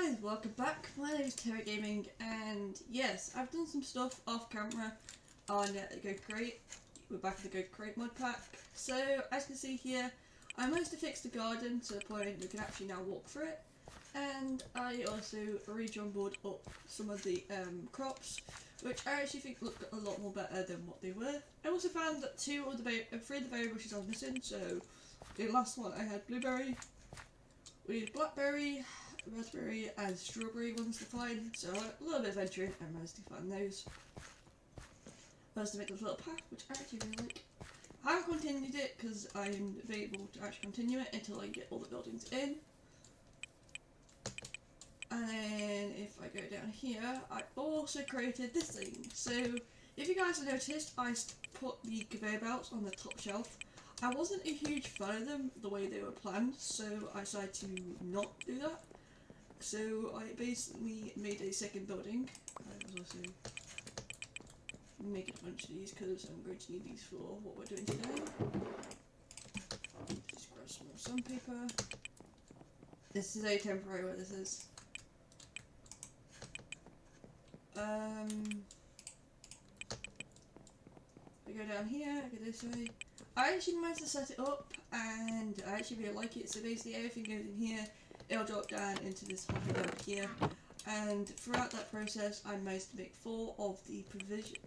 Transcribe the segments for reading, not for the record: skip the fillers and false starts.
guys, welcome back. My name is Terry Gaming, and yes, I've done some stuff off camera on the Go Crate. We're back at the Go Crate mod pack. So, as you can see here, I managed to fix the garden to the point we can actually now walk through it. And I also rejumbled up some of the crops, which I actually think look a lot more better than what they were. I also found that three of the berry bushes I was missing. So, the last one I had blueberry, we had blackberry, raspberry and strawberry ones to find, so a little bit of adventuring and managed to find those. Managed to make this little path, which I actually really like. I haven't continued it because I'm able to actually continue it until I get all the buildings in. And then if I go down here, I also created this thing. So if you guys have noticed, I put the conveyor belts on the top shelf. I wasn't a huge fan of them the way they were planned, so I decided to not do that. So I basically made a second building. I was also making a bunch of these because I'm going to need these for what we're doing today. Just grab some more sandpaper. This is a temporary where this is. I go down here, I go this way. I actually managed to set it up and I actually really like it. So basically everything goes in here, it'll drop down into this hopper down here. And throughout that process I managed to make 4 of the provision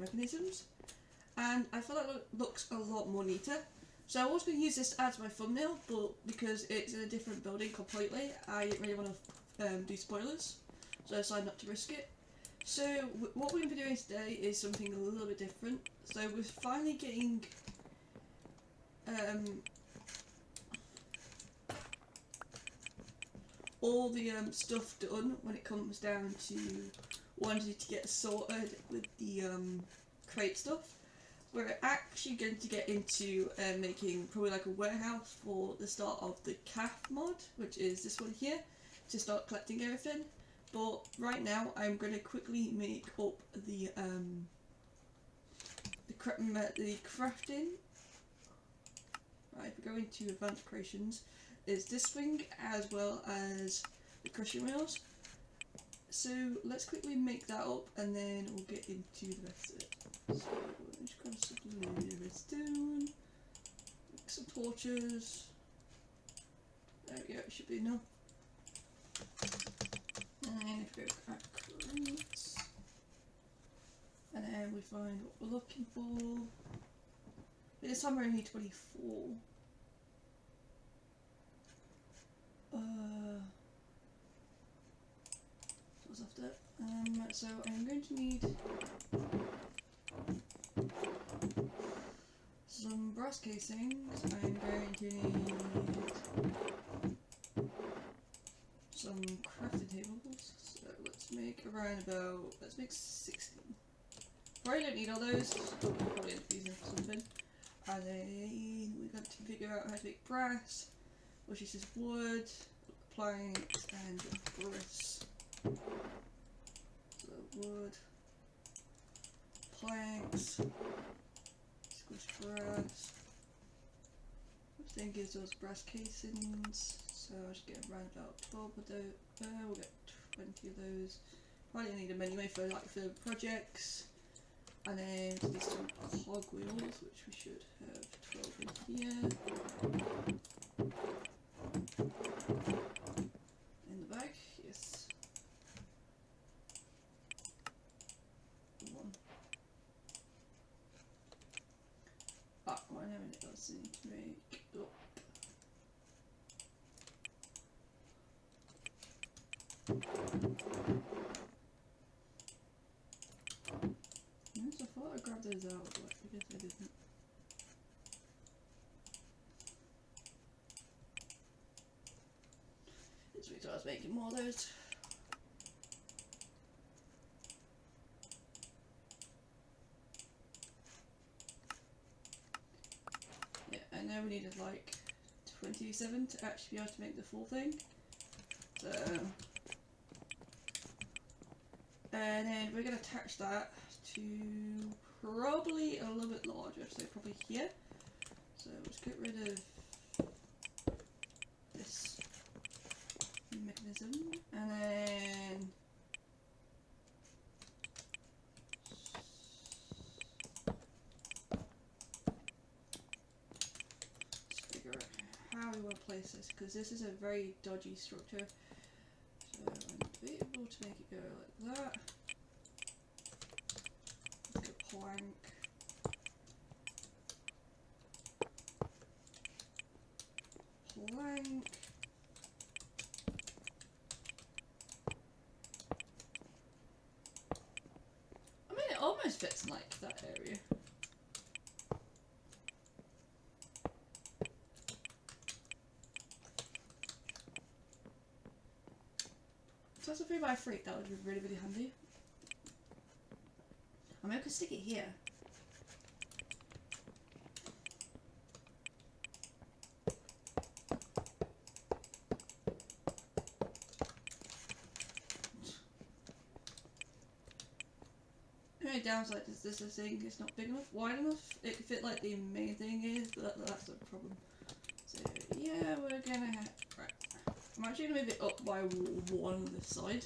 mechanisms. And I feel like it looks a lot more neater. So I was going to use this as my thumbnail, but because it's in a different building completely, I didn't really want to do spoilers. So I decided not to risk it. So what we're going to be doing today is something a little bit different. So we're finally getting all the stuff done when it comes down to wanting to get sorted with the crate stuff. We're actually going to get into making probably like a warehouse for the start of the calf mod, which is this one here, to start collecting everything. But right now I'm going to quickly make up the crafting. Right, if we go into advanced creations, is this thing as well as the crushing wheels. So let's quickly make that up and then we'll get into the rest of it. So we'll just grab some redstone, make some torches. There we go, it should be enough. And then if we go at crates, and then we find what we're looking for. But this time we only need 24. What's after? So I'm going to need some brass casings. I'm going to need some crafting tables. So let's make around about, let's make 16. Probably don't need all those, probably end up using for something. And then we got to figure out how to make brass, which is just wood, planks, and bricks. So wood, planks, squished brass. Which then gives us brass casings. So I'll just get around about 12 of those. We'll get 20 of those. Probably need them anyway for the projects. And then we need some cog wheels, which we should have 12 in here. In the bag, yes. One. What I haven't else need to make up. Yes, I thought I grabbed those out, but I guess I didn't. This week I was making more of those. Yeah, I know we needed like 27 to actually be able to make the full thing. So, and then we're going to attach that to probably a little bit larger, so probably here. So let's get rid of this mechanism, and then let's figure out how we want to place this, because this is a very dodgy structure. So I'm able to make it go like that. Let's go plank. Plank. I mean, it almost fits in like that area. So that's a 3x3, that would be really, really handy. I mean, I could stick it here. The only downside is this thing is not big enough, wide enough. It could fit like the main thing is, but that's a problem. So yeah, we're gonna have, right. I'm actually gonna move it up by one on this side.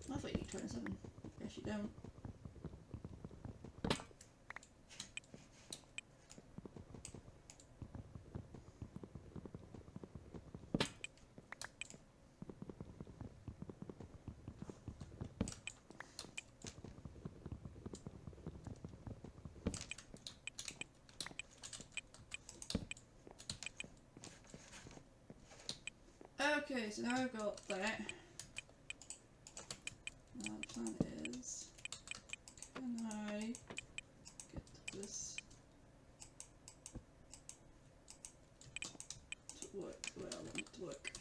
I thought you need 27. Guess you don't. Okay, so now I've got that. Now the plan is, can I get this to work the way I want it to work?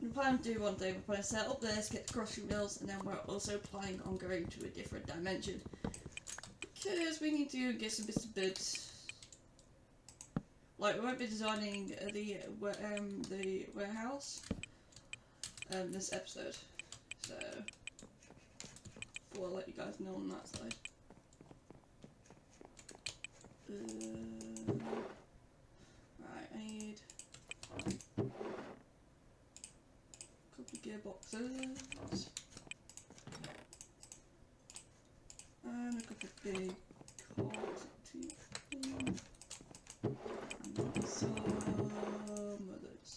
We plan to do one thing, we're planning to set up this, get the crossing mills, and then we're also planning on going to a different dimension. Because we need to get some bits of bits. Like, we won't be designing the warehouse this episode. So, I'll let you guys know on that side. Right, I need a couple of gearboxes. And a couple of big cogs to clean. And some others.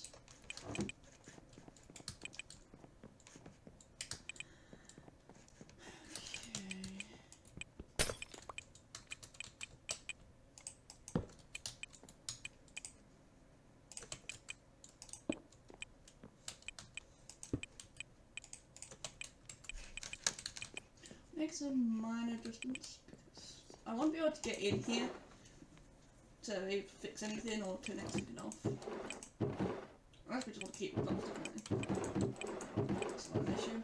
Make some minor adjustments because I won't be able to get in here to fix anything or turn anything off. Unless we just want to keep it constantly. That's not an issue.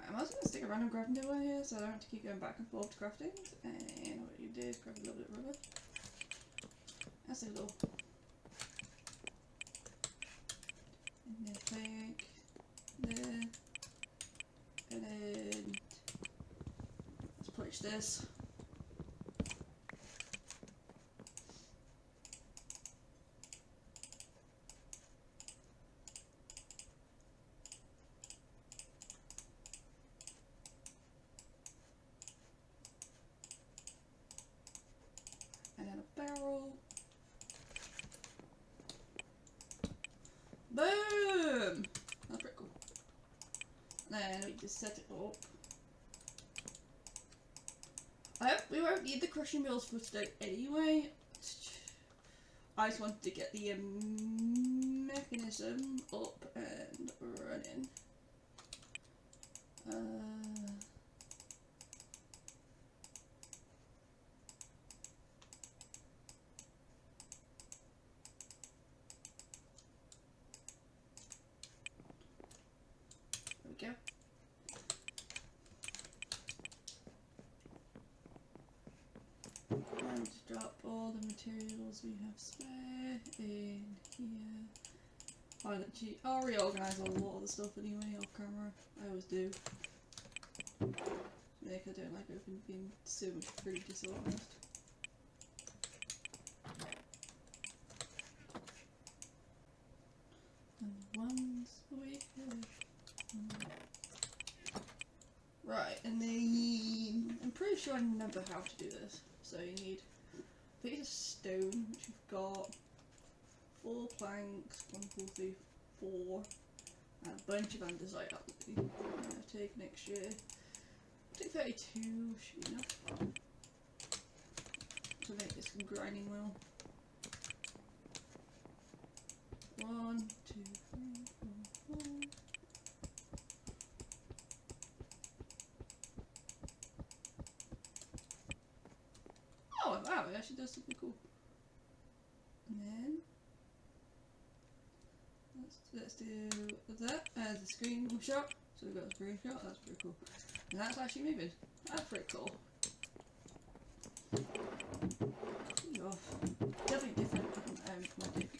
I'm also going to stick a random crafting table in here so I don't have to keep going back and forth to crafting. And what you do is grab a little bit of rubber. That's a little. And then plank. finish this. And then a barrel. Boom! That's pretty cool. Then we just set it up. I hope we won't need the crushing wheels for today anyway. I just wanted to get the mechanism up and running. There we go. And drop all the materials we have spare in here. I'll reorganise a lot of the stuff anyway off camera. I always do. Nick, I don't like everything being so much pretty disorganised. And ones we have. Right, and then I'm pretty sure I remember how to do this. So you need a piece of stone, which you've got 4 planks, 1, 2, 3, 4, and a bunch of andesite that we're going to take next year. I think 32 should be enough to make this grinding wheel. 1, 2, 3, 4, 4. Oh wow, it actually does something cool. And then let's do that as a screenshot. So we've got a screenshot, that's pretty cool. And that's actually moving. That's pretty cool. Oh, definitely different from my dick.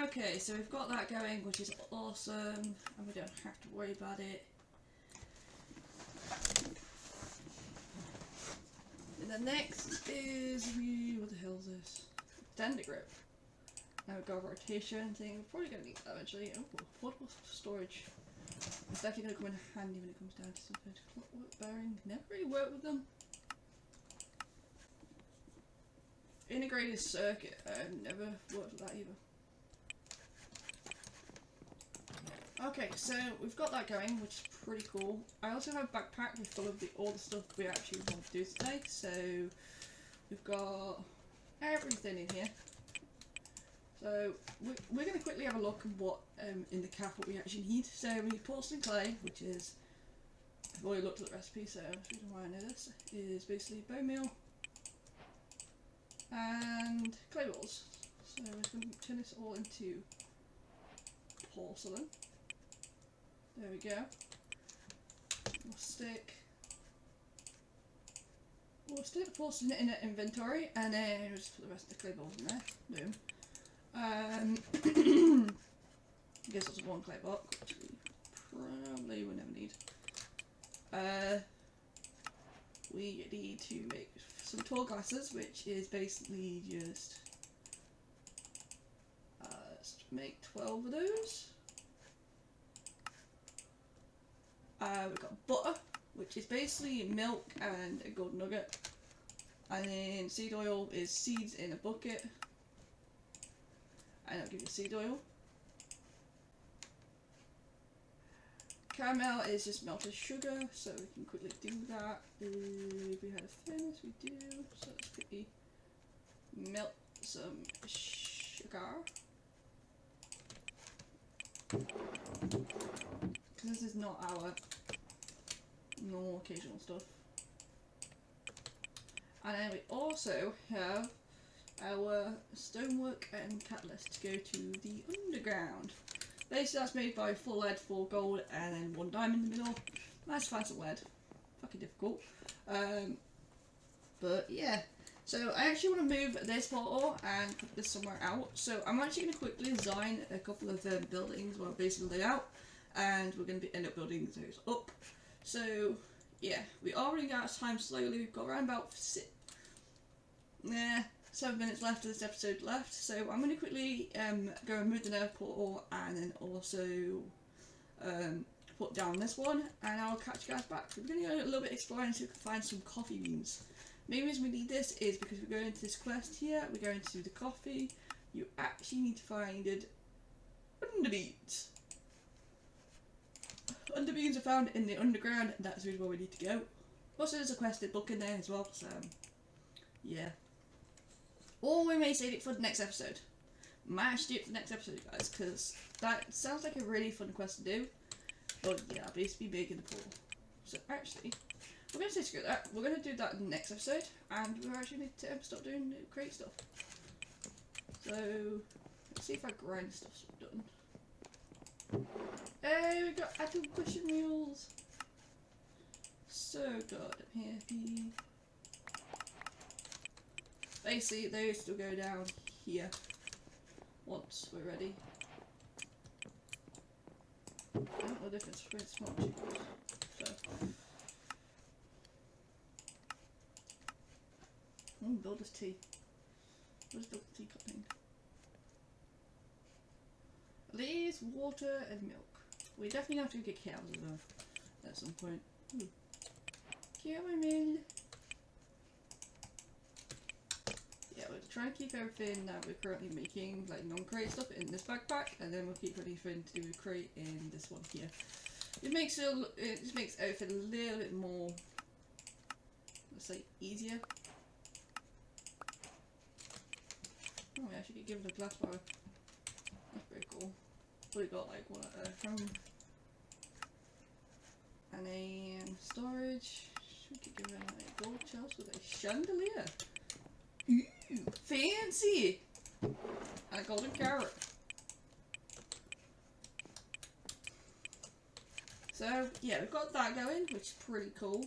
Okay, so we've got that going, which is awesome, and we don't have to worry about it. And then next is what the hell is this? Extender grip. Now we've got a rotation thing. We're probably going to need that eventually. Oh, portable storage. It's definitely going to come in handy when it comes down to something. Clockwork bearing. Never really worked with them. Integrated circuit. Never worked with that either. Okay, so we've got that going, which is pretty cool. I also have a backpack with full of all the stuff we actually want to do today. So we've got everything in here. So we're going to quickly have a look at what in the cap what we actually need. So we need porcelain clay, which is, I've already looked at the recipe, so the reason why I know this is basically bone meal and clay balls. So we're going to turn this all into porcelain. There we go. We'll stick the porcelain in our inventory, and then we'll just put the rest of the clay balls in there. Boom. I guess it's 1 clay block, which we probably will never need. We need to make some tall glasses, which is basically just let's make 12 of those. We've got butter, which is basically milk and a gold nugget, and then seed oil is seeds in a bucket, and I'll give you seed oil. Caramel is just melted sugar, so we can quickly do that. If we had a furnace, we do, so let's quickly melt some sugar. Because this is not our normal occasional stuff. And then we also have our stonework and catalyst to go to the underground. Basically that's made by 4 lead, 4 gold, and then 1 diamond in the middle. Nice fancy lead. Fucking difficult. But yeah. So I actually want to move this portal and put this somewhere out. So I'm actually going to quickly design a couple of buildings, well basically laid out. And we're going to end up building those up. So yeah, we are running out of time slowly. We've got around about 7 minutes left of this episode left, so I'm going to quickly go and move the nether portal and then also put down this one, and I'll catch you guys back. We're going to go a little bit exploring so we can find some coffee beans. The main reason we need this is because we're going into this quest here, we're going to do the coffee. You actually need to find it underbeans. Underbeans are found in the underground, and that's really where we need to go. Also, there's a quested book in there as well, so yeah. Or we may save it for the next episode. Might actually do it for the next episode, guys, because that sounds like a really fun quest to do. But yeah, basically big in the pool. So actually, we're going to say screw that. We're going to do that in the next episode, and we're actually need to stop doing crate stuff. So let's see if our grind stuff's done. Hey, we got apple cushion wheels. So god, I'm happy. Basically, they still go down here once we're ready. I don't know the difference between small chickens. So, builder's tea. Where's the teacup thing? Leaves, water, and milk. We definitely have to get cows as well at some point. Caramel. Yeah, we're trying to keep everything that we're currently making, like non-crate stuff, in this backpack, and then we'll keep anything to do with crate in this one here. It just makes everything a little bit more, let's say, easier. Oh, we actually get given a glass bar. That's pretty cool. We got like one at a home. And a storage. We could give it a gold chest with a chandelier. Ooh, fancy! And a golden carrot. So yeah, we've got that going, which is pretty cool.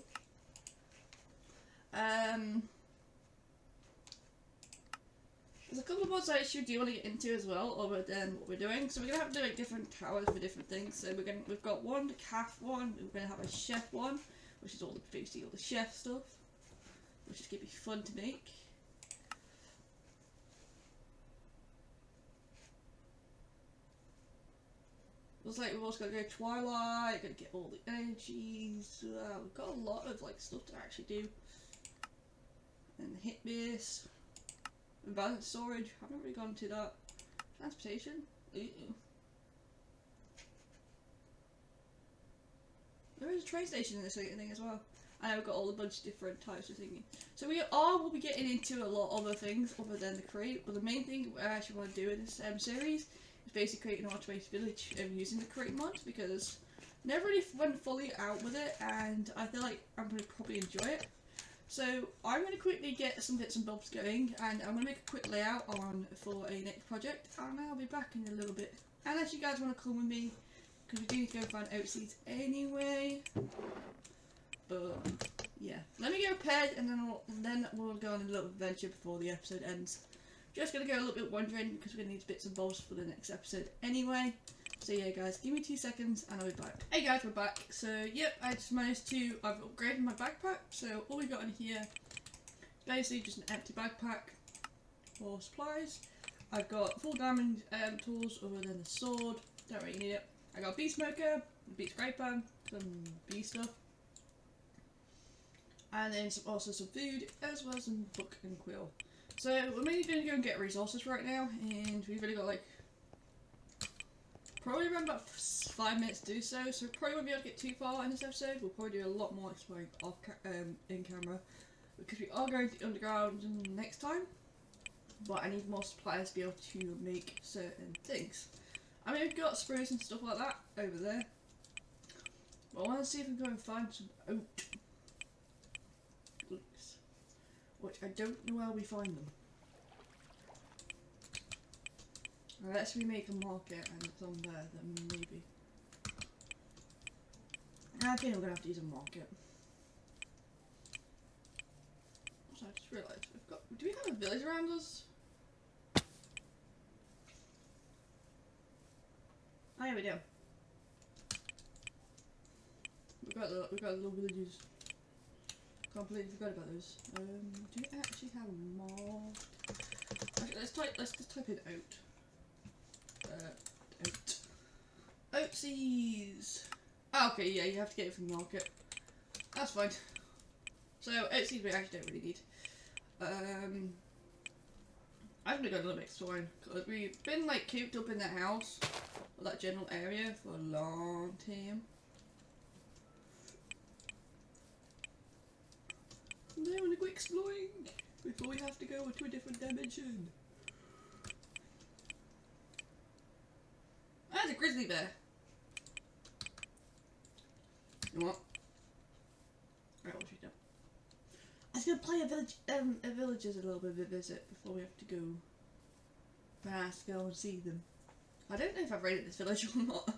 There's a couple of mods I actually do want to get into as well, other than what we're doing. So we're gonna have to do like different towers for different things. So we've got one calf one, we're gonna have a chef one, which is basically all the chef stuff, which is gonna be fun to make. Looks like we've also got to go Twilight, gotta get all the energies. We've got a lot of like stuff to actually do. And the hit base. Balance storage, haven't really gone to that. Transportation? Ooh. There is a train station in this thing as well. And we've got all a bunch of different types of thingy. So we'll be getting into a lot of other things other than the crate, but the main thing I actually want to do in this series is basically create an automated village using the crate mod, because I never really went fully out with it, and I feel like I'm going to probably enjoy it. So I'm going to quickly get some bits and bobs going, and I'm going to make a quick layout for a next project, and I'll be back in a little bit. Unless you guys want to come with me, because we do need to go find oat seeds anyway. But yeah, let me go prepared, and then we'll go on a little adventure before the episode ends. Just going to go a little bit wandering, because we're going to need bits and bobs for the next episode anyway. So yeah guys, give me 2 seconds and I'll be back. Hey guys, we're back. So yep, I've upgraded my backpack. So all we got in here is basically just an empty backpack for supplies. I've got full diamond tools other than the sword, don't really need it. I got a bee smoker, a bee spray pan, some bee stuff. And then also some food, as well as some book and quill. So we're mainly going to go and get resources right now, and we've really got like probably around about 5 minutes to do so, so we probably won't be able to get too far in this episode. We'll probably do a lot more exploring in camera, because we are going to the underground next time, but I need more supplies to be able to make certain things. I mean, we've got spruce and stuff like that over there, but I want to see if we can go and find some oat, which I don't know where we find them. Unless we make a market and it's on there, then maybe. I think we're gonna have to use a market. Also, I just realised we've got. Do we have a village around us? Oh yeah, we do. We've got little villages. Completely forgot about those. Do you actually have more? Okay, let's just type in oat. Oat. Oatsies! Oh, okay, yeah, you have to get it from the market. That's fine. So, oatsies we actually don't really need. I've only got a little bit of wine because we've been like cooped up in the house or that general area for a long time. And then I want to go exploring before we have to go to a different dimension. There's a grizzly bear. You know what? Right, what should we do? I was gonna play a villagers a little bit of a visit before we have to go. But I have to go and see them. I don't know if I've raided this village or not.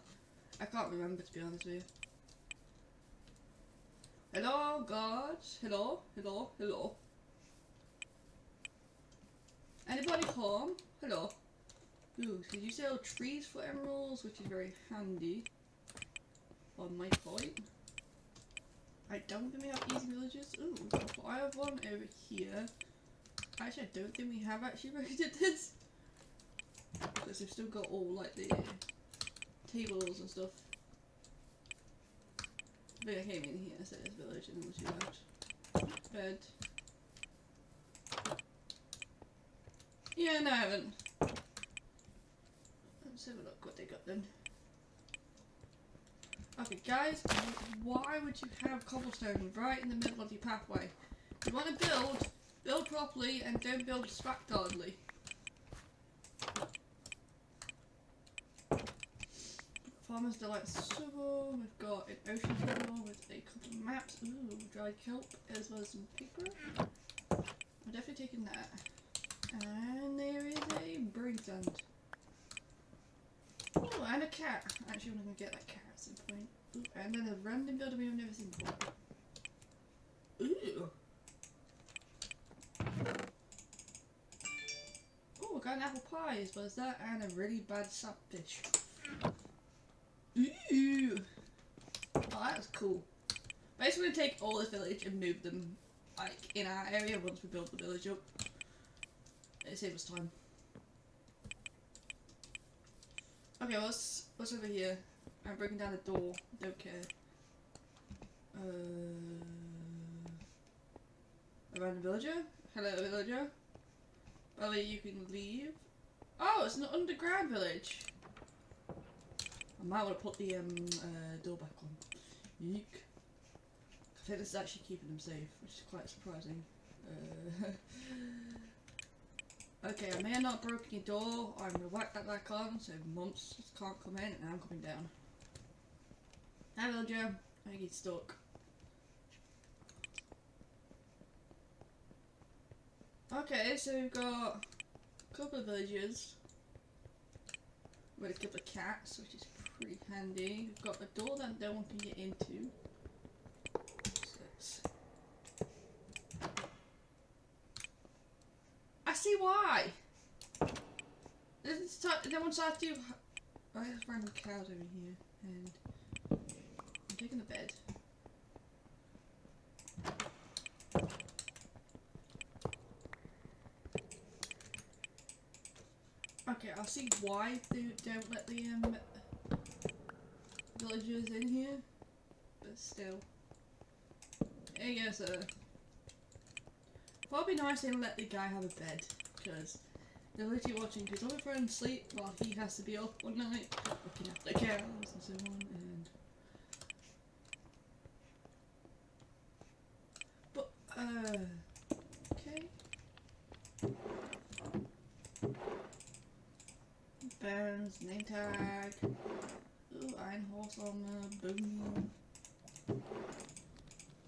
I can't remember, to be honest with you. Hello, gods. Hello, hello, hello. Anybody home? Hello. Ooh, so you sell trees for emeralds, which is very handy. On my point. I don't think we have easy villages. Ooh, I have one over here. Actually, I don't think we have actually raided this. Because they've still got all like the tables and stuff. I think I came in here, so there's village and then she left. Bed. Yeah, no I haven't. Let's have a look what they got then. Okay guys, why would you have cobblestone right in the middle of your pathway? If you want to build properly and don't build spectacularly. Farmer's Delight Shovel, we've got an ocean shovel with a couple of maps, ooh, dried kelp, as well as some paper. I'm definitely taking that. And there is a brewing stand. Oh, and a cat. Actually, I'm going to get that cat at some point. Ooh, and then a random builder we've never seen before. Ooh. Oh, I got an apple pie as well as that, and a really bad sapfish. Ooh. Oh, that was cool. Basically, we're going to take all this village and move them, like, in our area once we build the village up. It saves us time. Okay, what's over here? I'm breaking down the door. Don't care. A random villager? Hello, villager. By the way, you can leave. Oh, it's an underground village. I might want to put the door back on. Yeek. I think this is actually keeping them safe, which is quite surprising. Okay, I may have not broken your door. I'm going to whack that back on so monsters can't come in, and I'm coming down. Hi villager, I get stuck. Okay, so we've got a couple of villagers with a couple of cats, which is pretty handy. We've got a door that no one can get into. I see why! No one starts to... I have random cows over here, and I'm taking the bed. Okay, I'll see why they don't let the villagers in here, but still. I guess probably nice they let the guy have a bed, because they're literally watching his other friends sleep while he has to be up one night looking after the cows and so on. And but okay. Bones, name tag. Ooh, iron horse armor, boom.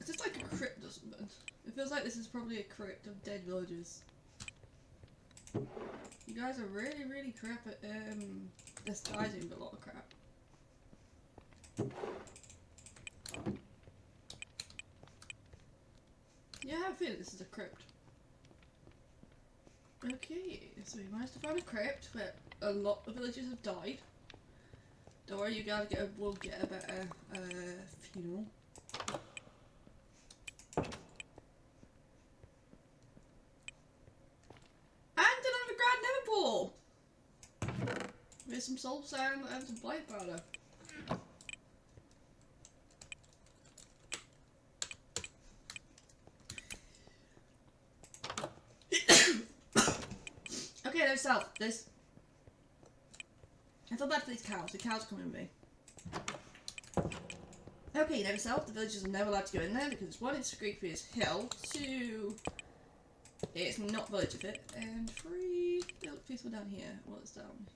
Is this like a crypt or something? It feels like this is probably a crypt of dead villagers. You guys are really, really crap at disguising a lot of crap. Yeah, I have a feeling this is a crypt. Okay, so we managed to find a crypt where a lot of villagers have died. Don't worry, you guys will get a better funeral. maybe some soul sand and some white powder. Okay, no south. This. I feel bad for these cows. The cows are coming with me. Okay, no south. The villagers are never allowed to go in there because 1, it's creepy as hell. 2, it's not villager fit. And 3, it looks peaceful down here. Well, it's down.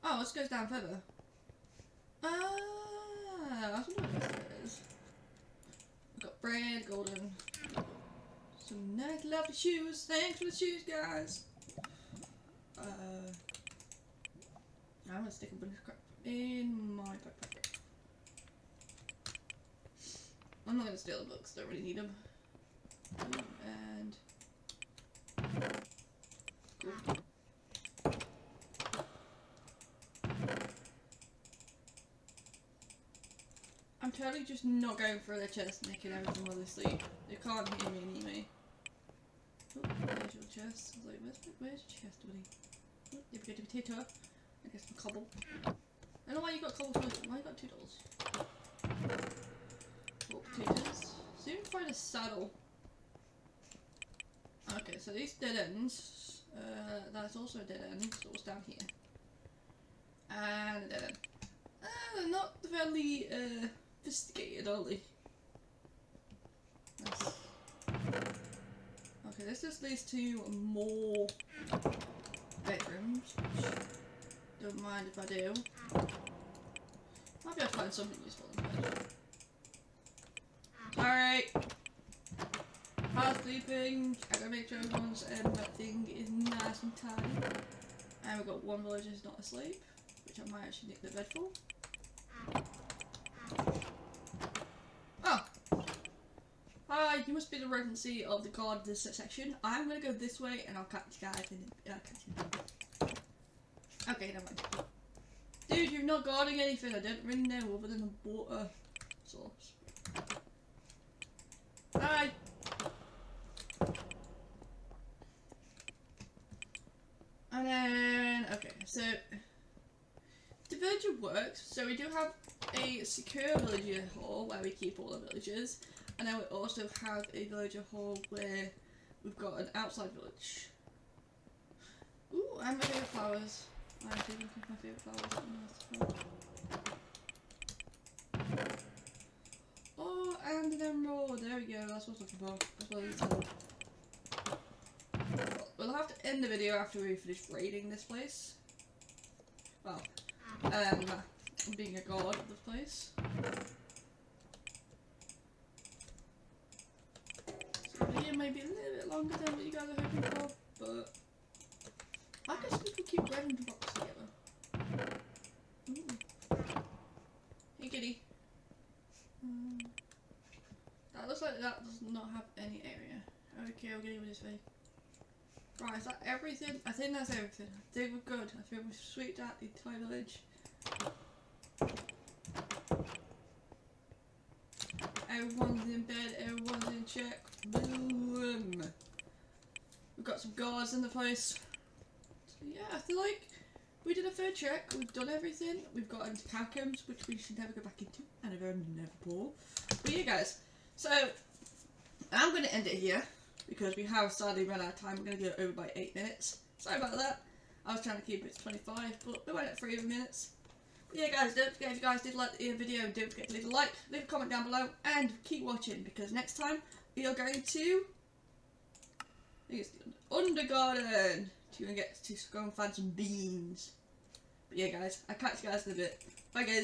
Oh, let's go down further. Ah, I don't know what this is. We've got bread, golden. Some nice, lovely shoes. Thanks for the shoes, guys. I'm gonna stick a bunch of crap in my backpack. I'm not gonna steal the books, don't really need them. And I'm totally just not going for their chest, making everything while they sleep. They can't hear me anyway. Oh, there's your chest. I was like, where's your chest, buddy? Oh, there we go, potato. I guess some cobble. I don't know why you got cobble toilet. Why you got $2? Oh, potatoes. Soon find a saddle. Okay, so these dead ends. That's also a dead end. So what's down here? And a dead end. They're not very sophisticated, are they? Nice. Okay, this just leads to more bedrooms. Don't mind if I do. Might be able to find something useful in bed. Alright. Housekeeping. I gotta make sure everyone's thing is nice and tidy. And we've got 1 villager who's not asleep, which I might actually nick the bed for. Oh! Hi, you must be the regency of the guard this section. I'm gonna go this way and I'll catch you guys in Okay, never mind. Dude, you're not guarding anything. I don't really know other than the water source. Hi! And then, okay, so the villager works. So we do have a secure villager hall where we keep all the villagers. And then we also have a villager hall where we've got an outside village. Ooh, and my favourite flowers. I do look at my favourite flowers. Oh, and an emerald. There we go. That's what I was looking for. That's what I was looking for. We'll have to end the video after we finish raiding this place. Well, being a god of this place. So the video may be a little bit longer than what you guys are hoping for, but I guess we could keep grabbing the box together. Ooh. Hey kitty. That looks like that does not have any area. Okay, I'll get you with this way. Right, is that everything? I think that's everything. I think we're good. I think we've sweeped out the entire village. Everyone's in bed, everyone's in check. Boom! We've got some guards in the place. So yeah, I feel like we did a fair check. We've done everything. We've got into catacombs, which we should never go back into. And I've never pull. But yeah, guys. So, I'm going to end it here. Because we have sadly run out of time. We're going to go over by 8 minutes. Sorry about that. I was trying to keep it to 25, but we went at 3 minutes. But yeah, guys, don't forget if you guys did like the video, don't forget to leave a like, leave a comment down below, and keep watching because next time we are going to, I think it's the Undergarden to get to go and find some beans. But yeah, guys, I'll catch you guys in a bit. Bye, guys.